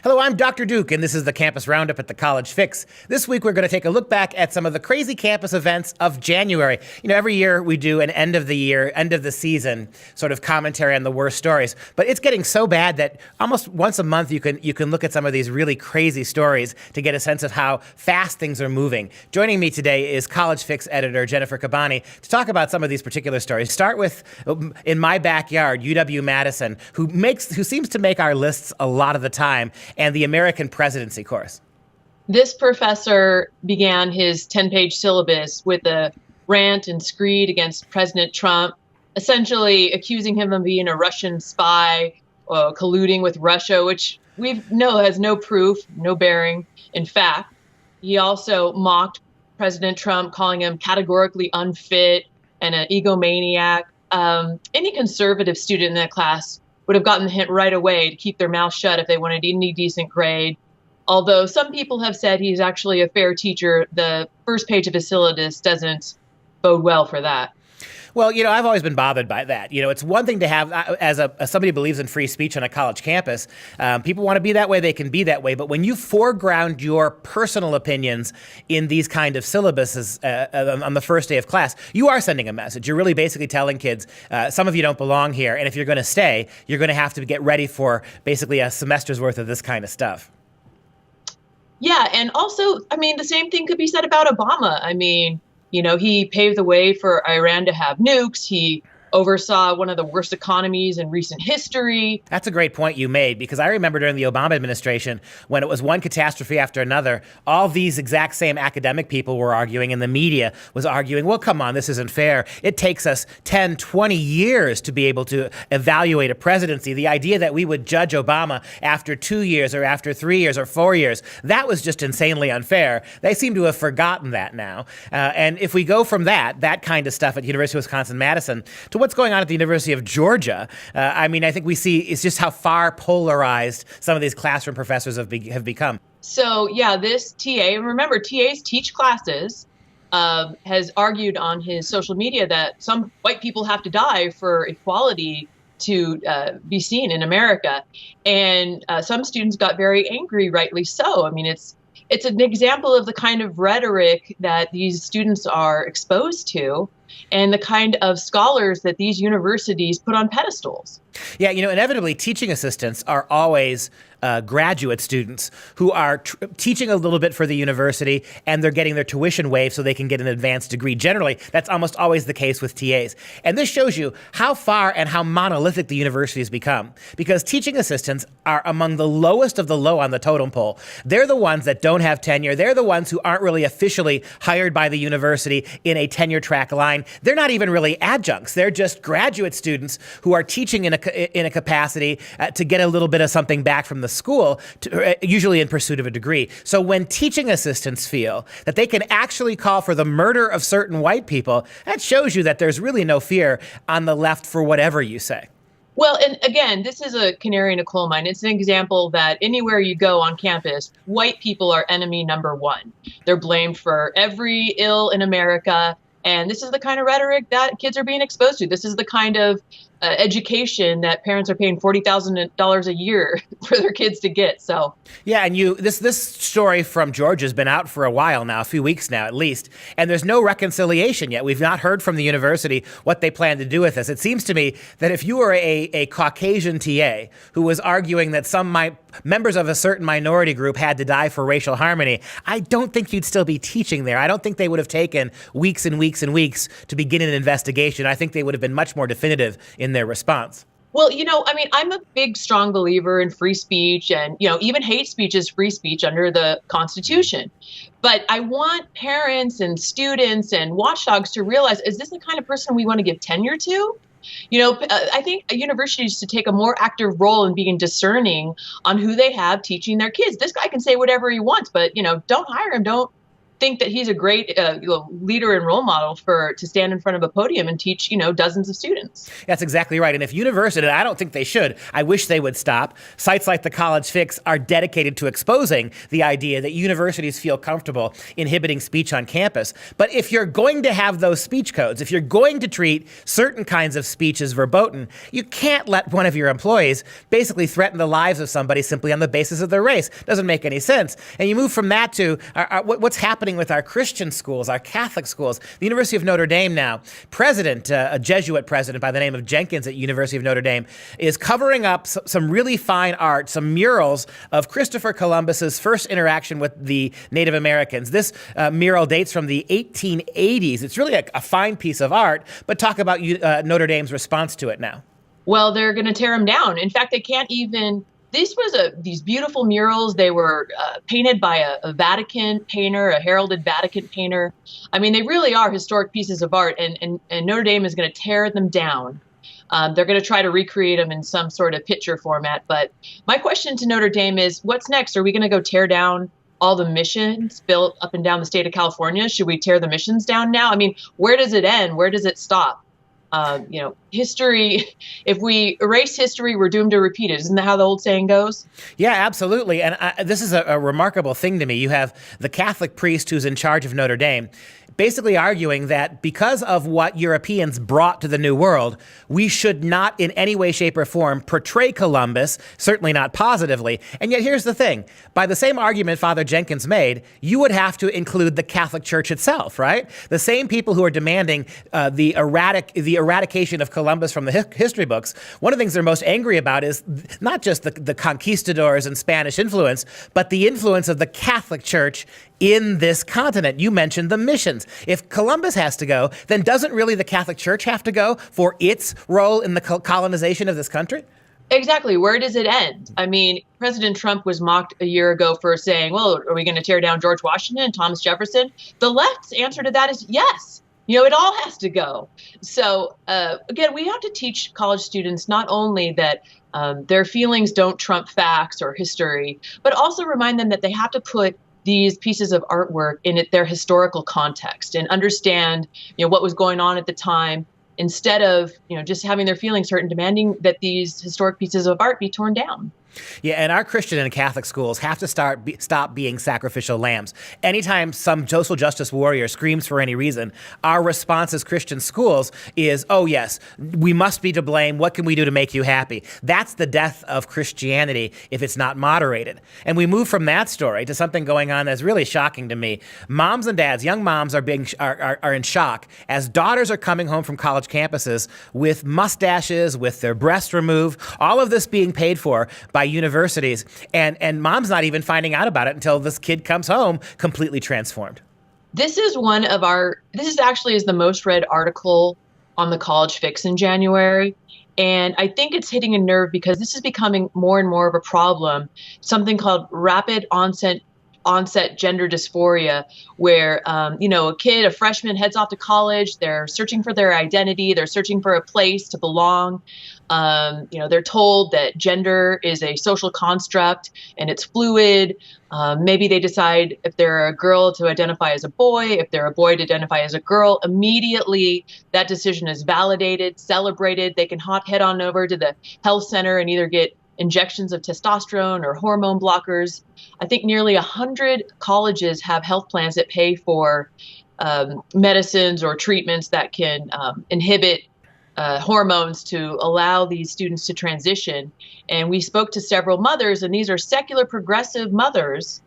Hello, I'm Dr. Duke, and this is the Campus Roundup at the College Fix. This week, we're going to take a look back at some of the crazy campus events of January. You know, every year we do an end of the year, end of the season sort of commentary on the worst stories. But it's getting so bad that almost once a month you can look at some of these really crazy stories to get a sense of how fast things are moving. Joining me today is College Fix editor Jennifer Cabani to talk about some of these particular stories. Start with, in my backyard, UW-Madison, who seems to make our lists a lot of the time, and the American Presidency course. This professor began his 10-page syllabus with a rant and screed against President Trump, essentially accusing him of being a Russian spy, colluding with Russia, which we know has no proof, no bearing. In fact, he also mocked President Trump, calling him categorically unfit and an egomaniac. Any conservative student in that class would have gotten the hint right away to keep their mouth shut if they wanted any decent grade. Although some people have said he's actually a fair teacher, the first page of his syllabus doesn't bode well for that. Well, you know, I've always been bothered by that. You know, it's one thing to have, as somebody who believes in free speech on a college campus, people want to be that way, they can be that way. But when you foreground your personal opinions in these kind of syllabuses on the first day of class, you are sending a message. You're really basically telling kids, some of you don't belong here. And if you're going to stay, you're going to have to get ready for basically a semester's worth of this kind of stuff. Yeah. And also, I mean, the same thing could be said about Obama. I mean, you know, he paved the way for Iran to have nukes. He oversaw one of the worst economies in recent history. That's a great point you made, because I remember during the Obama administration, when it was one catastrophe after another, all these exact same academic people were arguing, and the media was arguing, well, come on, this isn't fair. It takes us 10, 20 years to be able to evaluate a presidency. The idea that we would judge Obama after 2 years or after 3 years or 4 years, that was just insanely unfair. They seem to have forgotten that now. And if we go from that kind of stuff at University of Wisconsin-Madison to what's going on at the University of Georgia, I mean, I think we see it's just how far polarized some of these classroom professors have become. So, yeah, this TA, and remember, TAs teach classes, has argued on his social media that some white people have to die for equality to be seen in America. And some students got very angry, rightly so. I mean, it's an example of the kind of rhetoric that these students are exposed to and the kind of scholars that these universities put on pedestals. Yeah, you know, inevitably, teaching assistants are always graduate students who are teaching a little bit for the university, and they're getting their tuition waived so they can get an advanced degree. Generally, that's almost always the case with TAs. And this shows you how far and how monolithic the university has become, because teaching assistants are among the lowest of the low on the totem pole. They're the ones that don't have tenure. They're the ones who aren't really officially hired by the university in a tenure track line. They're not even really adjuncts. They're just graduate students who are teaching in a capacity to get a little bit of something back from the school, usually in pursuit of a degree. So when teaching assistants feel that they can actually call for the murder of certain white people, that shows you that there's really no fear on the left for whatever you say. Well, and again, this is a canary in a coal mine. It's an example that anywhere you go on campus, white people are enemy number one. They're blamed for every ill in America. And this is the kind of rhetoric that kids are being exposed to. This is the kind of education that parents are paying $40,000 a year for their kids to get. So, yeah, and this story from Georgia has been out for a while now, a few weeks now at least, and there's no reconciliation yet. We've not heard from the university what they plan to do with this. It seems to me that if you were a Caucasian TA who was arguing that some members of a certain minority group had to die for racial harmony, I don't think you'd still be teaching there. I don't think they would have taken weeks and weeks and weeks to begin an investigation. I think they would have been much more definitive in their response. Well, you know, I mean, I'm a big, strong believer in free speech, and, you know, even hate speech is free speech under the Constitution. But I want parents and students and watchdogs to realize, is this the kind of person we want to give tenure to? You know, I think universities should take a more active role in being discerning on who they have teaching their kids. This guy can say whatever he wants, but, you know, don't hire him. Don't think that he's a great leader and role model to stand in front of a podium and teach, dozens of students. That's exactly right. And if university, and I don't think they should, I wish they would stop. Sites like the College Fix are dedicated to exposing the idea that universities feel comfortable inhibiting speech on campus. But if you're going to have those speech codes, if you're going to treat certain kinds of speech as verboten, you can't let one of your employees basically threaten the lives of somebody simply on the basis of their race. Doesn't make any sense. And you move from that to what's happening with our Christian schools, our Catholic schools. The University of Notre Dame now, a Jesuit president by the name of Jenkins at University of Notre Dame, is covering up some really fine art, some murals of Christopher Columbus's first interaction with the Native Americans. This mural dates from the 1880s. It's really a fine piece of art, but talk about Notre Dame's response to it now. Well, they're going to tear him down. In fact, they can't even. These beautiful murals. They were painted by a Vatican painter, a heralded Vatican painter. I mean, they really are historic pieces of art, and Notre Dame is going to tear them down. They're going to try to recreate them in some sort of picture format. But my question to Notre Dame is, what's next? Are we going to go tear down all the missions built up and down the state of California? Should we tear the missions down now? I mean, where does it end? Where does it stop? History, if we erase history, we're doomed to repeat it. Isn't that how the old saying goes? Yeah, absolutely. And this is a remarkable thing to me. You have the Catholic priest who's in charge of Notre Dame basically arguing that because of what Europeans brought to the New World, we should not in any way, shape, or form portray Columbus, certainly not positively. And yet here's the thing. By the same argument Father Jenkins made, you would have to include the Catholic Church itself, right? The same people who are demanding the eradication of Columbus from the history books. One of the things they're most angry about is not just the conquistadors and Spanish influence, but the influence of the Catholic Church in this continent. You mentioned the missions. If Columbus has to go, then doesn't really the Catholic Church have to go for its role in the colonization of this country? Exactly. Where does it end? I mean, President Trump was mocked a year ago for saying, well, are we going to tear down George Washington and Thomas Jefferson? The left's answer to that is yes. It all has to go. So, again, we have to teach college students not only that their feelings don't trump facts or history, but also remind them that they have to put these pieces of artwork in their historical context and understand, what was going on at the time, instead of, just having their feelings hurt and demanding that these historic pieces of art be torn down. Yeah, and our Christian and Catholic schools have to stop being sacrificial lambs. Anytime some social justice warrior screams for any reason, our response as Christian schools is, oh yes, we must be to blame. What can we do to make you happy? That's the death of Christianity if it's not moderated. And we move from that story to something going on that's really shocking to me. Moms and dads, young moms are in shock as daughters are coming home from college campuses with mustaches, with their breasts removed, all of this being paid for by universities, and mom's not even finding out about it until this kid comes home completely transformed. This is actually the most read article on the College Fix in January. And I think it's hitting a nerve because this is becoming more and more of a problem, something called rapid onset gender dysphoria, where, a freshman heads off to college, they're searching for their identity, they're searching for a place to belong. They're told that gender is a social construct and it's fluid. Maybe they decide if they're a girl to identify as a boy, if they're a boy to identify as a girl. Immediately, that decision is validated, celebrated. They can head on over to the health center and either get injections of testosterone or hormone blockers. I think nearly 100 colleges have health plans that pay for medicines or treatments that can inhibit hormones to allow these students to transition. And we spoke to several mothers, and these are secular progressive mothers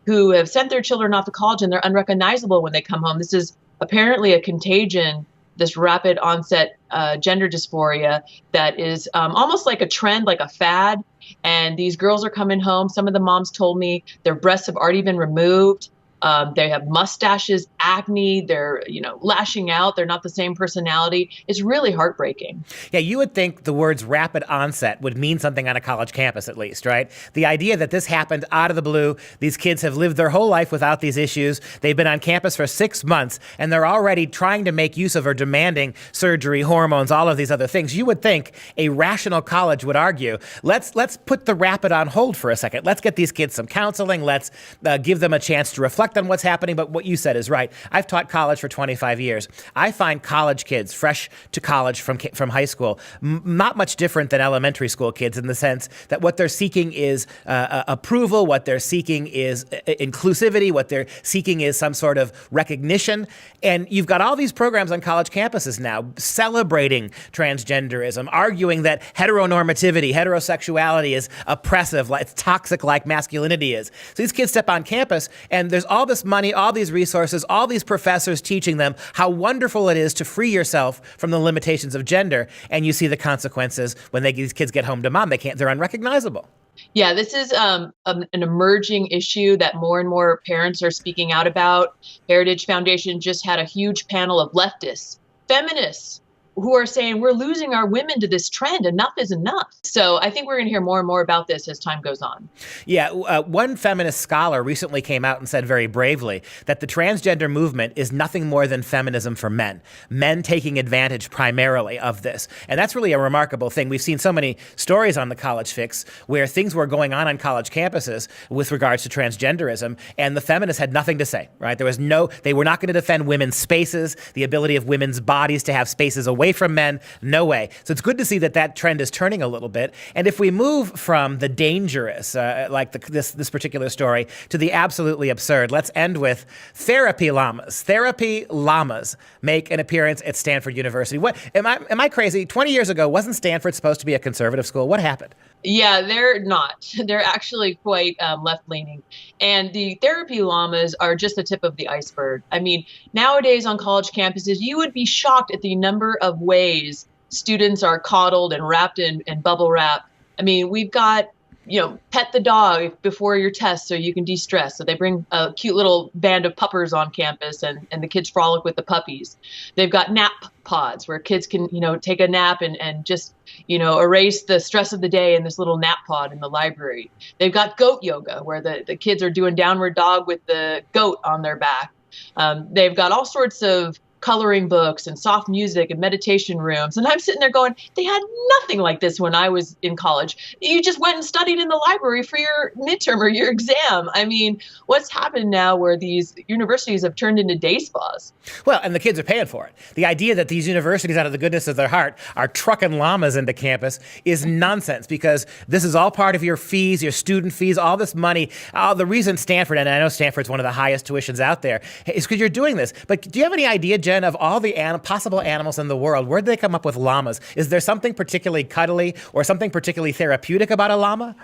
who have sent their children off to college, and they're unrecognizable when they come home. This is apparently a contagion, this rapid onset gender dysphoria that is almost like a trend, like a fad. And these girls are coming home. Some of the moms told me their breasts have already been removed. They have mustaches acne, they're, lashing out, they're not the same personality. It's really heartbreaking. Yeah, you would think the words rapid onset would mean something on a college campus at least, right? The idea that this happened out of the blue, these kids have lived their whole life without these issues, they've been on campus for 6 months, and they're already trying to make use of or demanding surgery, hormones, all of these other things. You would think a rational college would argue, let's put the rapid on hold for a second. Let's get these kids some counseling. Let's give them a chance to reflect on what's happening. But what you said is right. I've taught college for 25 years. I find college kids fresh to college from high school not much different than elementary school kids in the sense that what they're seeking is approval, what they're seeking is inclusivity, what they're seeking is some sort of recognition. And you've got all these programs on college campuses now celebrating transgenderism, arguing that heteronormativity, heterosexuality is oppressive, it's toxic like masculinity is. So these kids step on campus and there's all this money, all these resources, all these professors teaching them how wonderful it is to free yourself from the limitations of gender. And you see the consequences when these kids get home to mom. They're unrecognizable. Yeah, this is an emerging issue that more and more parents are speaking out about. Heritage Foundation just had a huge panel of leftists, feminists, who are saying we're losing our women to this trend. Enough is enough. So I think we're going to hear more and more about this as time goes on. Yeah, one feminist scholar recently came out and said very bravely that the transgender movement is nothing more than feminism for men taking advantage primarily of this. And that's really a remarkable thing. We've seen so many stories on the College Fix where things were going on college campuses with regards to transgenderism, and the feminists had nothing to say, right? They were not going to defend women's spaces, the ability of women's bodies to have spaces away from men, no way. So it's good to see that trend is turning a little bit. And if we move from the dangerous, this particular story, to the absolutely absurd, let's end with therapy llamas. Therapy llamas make an appearance at Stanford University. What am I crazy? 20 years ago, wasn't Stanford supposed to be a conservative school? What happened? Yeah, they're not. They're actually quite left-leaning. And the therapy llamas are just the tip of the iceberg. I mean, nowadays on college campuses, you would be shocked at the number of ways students are coddled and wrapped in bubble wrap. I mean, we've got, pet the dog before your test so you can de-stress. So they bring a cute little band of puppers on campus and the kids frolic with the puppies. They've got nap pods where kids can, take a nap and just, erase the stress of the day in this little nap pod in the library. They've got goat yoga where the kids are doing downward dog with the goat on their back. They've got all sorts of coloring books and soft music and meditation rooms. And I'm sitting there going, they had nothing like this when I was in college. You just went and studied in the library for your midterm or your exam. I mean, what's happened now where these universities have turned into day spas? Well, and the kids are paying for it. The idea that these universities, out of the goodness of their heart, are trucking llamas into campus is nonsense, because this is all part of your fees, your student fees, all this money. The reason Stanford, and I know Stanford's one of the highest tuitions out there, is because you're doing this. But do you have any idea, Jen, of all the possible animals in the world, where did they come up with llamas? Is there something particularly cuddly or something particularly therapeutic about a llama?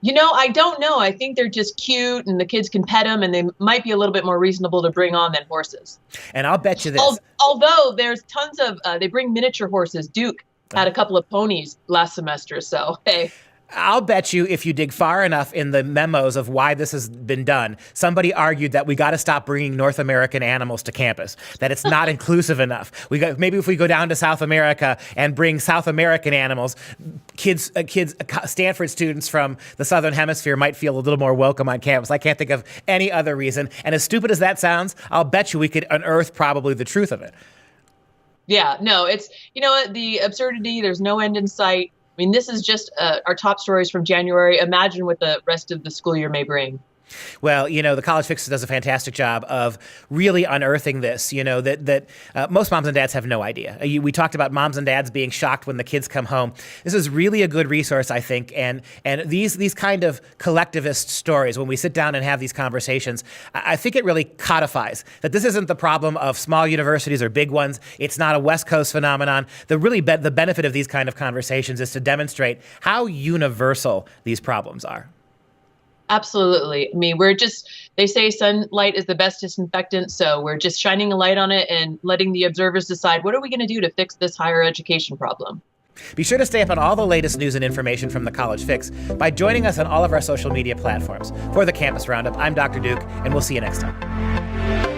I don't know. I think they're just cute and the kids can pet them, and they might be a little bit more reasonable to bring on than horses. And I'll bet you this. Although there's tons of, they bring miniature horses. Duke had a couple of ponies last semester. So, hey. I'll bet you if you dig far enough in the memos of why this has been done, somebody argued that we got to stop bringing North American animals to campus, that it's not inclusive enough. Maybe if we go down to South America and bring South American animals, kids, Stanford students from the Southern Hemisphere might feel a little more welcome on campus. I can't think of any other reason. And as stupid as that sounds, I'll bet you we could unearth probably the truth of it. Yeah, no, it's, the absurdity, there's no end in sight. I mean, this is just our top stories from January. Imagine what the rest of the school year may bring. Well, the College Fix does a fantastic job of really unearthing this, that most moms and dads have no idea. We talked about moms and dads being shocked when the kids come home. This is really a good resource, I think. And these kind of collectivist stories, when we sit down and have these conversations, I think it really codifies that this isn't the problem of small universities or big ones. It's not a West Coast phenomenon. The benefit of these kind of conversations is to demonstrate how universal these problems are. Absolutely. I mean, they say sunlight is the best disinfectant, so we're just shining a light on it and letting the observers decide, what are we going to do to fix this higher education problem? Be sure to stay up on all the latest news and information from the College Fix by joining us on all of our social media platforms. For the Campus Roundup, I'm Dr. Duke, and we'll see you next time.